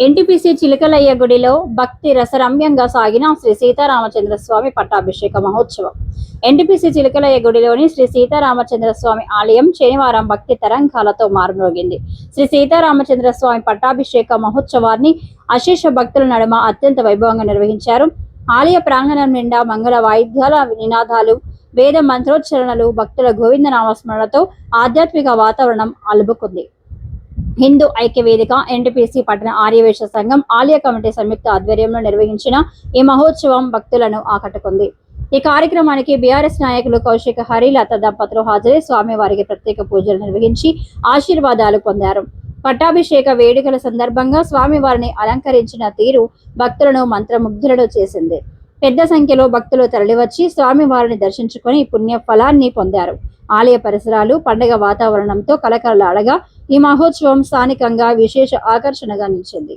NTPC చిలకలయ్య గుడిలో భక్తి రసరమ్యంగా సాగిన శ్రీ సీతారామచంద్ర స్వామి పట్టాభిషేక మహోత్సవం. ఎన్టీపీసీ చిలకలయ్య గుడిలోని శ్రీ సీతారామచంద్ర స్వామి ఆలయం శనివారం భక్తి తరంగాలతో మారుమోగింది. శ్రీ సీతారామచంద్ర స్వామి పట్టాభిషేక మహోత్సవాన్ని అశేష భక్తుల నడుమ అత్యంత వైభవంగా నిర్వహించారు. ఆలయ ప్రాంగణం నిండా మంగళ వాయిద్యాల నినాదాలు, వేద మంత్రోచ్చరణలు, భక్తుల గోవింద నామస్మరణతో ఆధ్యాత్మిక వాతావరణం అలుబుకుంది. హిందూ ఐక్య వేదిక, ఎన్టీపీసీ పట్టణ ఆర్యవేశ సంఘం, ఆలయ కమిటీ సంయుక్త ఆధ్వర్యంలో నిర్వహించిన ఈ మహోత్సవం భక్తులను ఆకట్టుకుంది. ఈ కార్యక్రమానికి బీఆర్ఎస్ నాయకులు కౌశిక హరిలత దంపతులు హాజరై స్వామివారికి ప్రత్యేక పూజలు నిర్వహించి ఆశీర్వాదాలు పొందారు. పట్టాభిషేక వేడుకల సందర్భంగా స్వామివారిని అలంకరించిన తీరు భక్తులను మంత్రముగ్ధులను చేసింది. పెద్ద సంఖ్యలో భక్తులు తరలివచ్చి స్వామివారిని దర్శించుకుని పుణ్య ఫలాన్ని పొందారు. ఆలయ పరిసరాలు పండుగ వాతావరణంతో కలకలలాడగా ఈ మహోత్సవం స్థానికంగా విశేష ఆకర్షణగా నిలిచింది.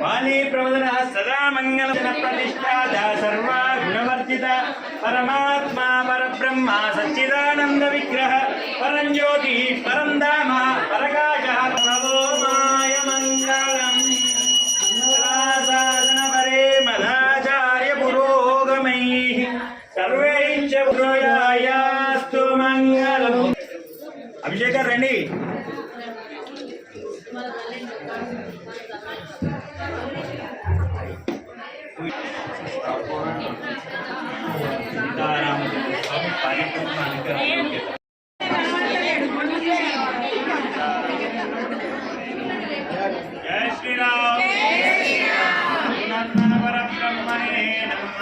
वाली प्रवदन सदा मंगल प्रतिष्ठा सर्वा गुणवर्जित परमात्मा परब्रह्म सच्चिदानंद विग्रह परंज्योति परंधाम परकाशः प्रभोमाय मंगलम साधन परे मदाचार्य पुरोगमैः सर्वैश्च पुरोयायास्तु मंगलम्. अभिषेक रेडी. जय श्री राम. परब्रह्मणे नमः.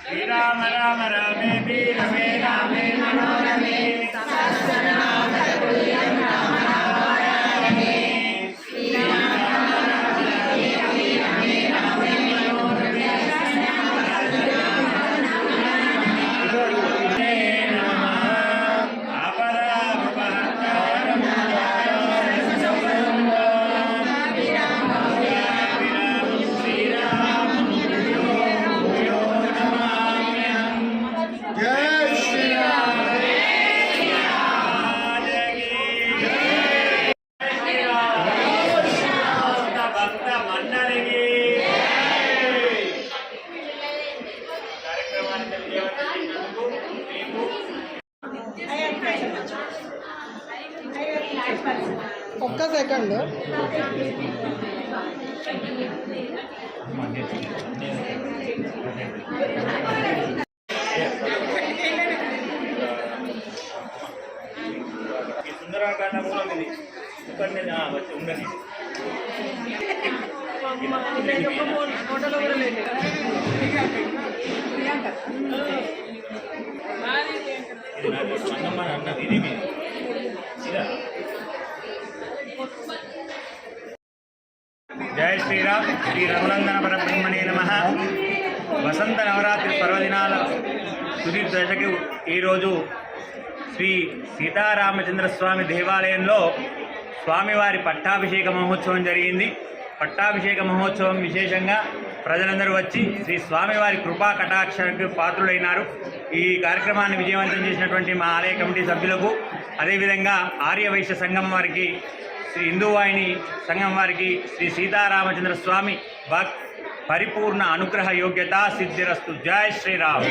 श्री राम राम रामे रमे रामे मनोरमे ఒక్క సెకండ్. సుందరాకాండ మూలం ఇది వచ్చి ఉండని అన్నది ఇది जय श्रीराम. श्री रघुनंदन परब्रह्मणे नमः. వసంత నవరాత్రి పర్వదినాల తుది దశకు ఈరోజు శ్రీ సీతారామచంద్ర స్వామి దేవాలయంలో స్వామివారి పట్టాభిషేక మహోత్సవం జరిగింది. పట్టాభిషేక మహోత్సవం విశేషంగా ప్రజలందరూ వచ్చి శ్రీ స్వామివారి కృపా కటాక్షకు పాత్రులైనారు. ఈ కార్యక్రమాన్ని విజయవంతం చేసినటువంటి మా ఆలయ కమిటీ సభ్యులకు, అదేవిధంగా ఆర్యవైశ్య సంఘం వారికి, శ్రీ హిందూవాహిని సంఘం వారికి శ్రీ సీతారామచంద్ర స్వామి పరిపూర్ణ అనుగ్రహ యోగ్యత సిద్ధిరస్తు. జై శ్రీరామ్.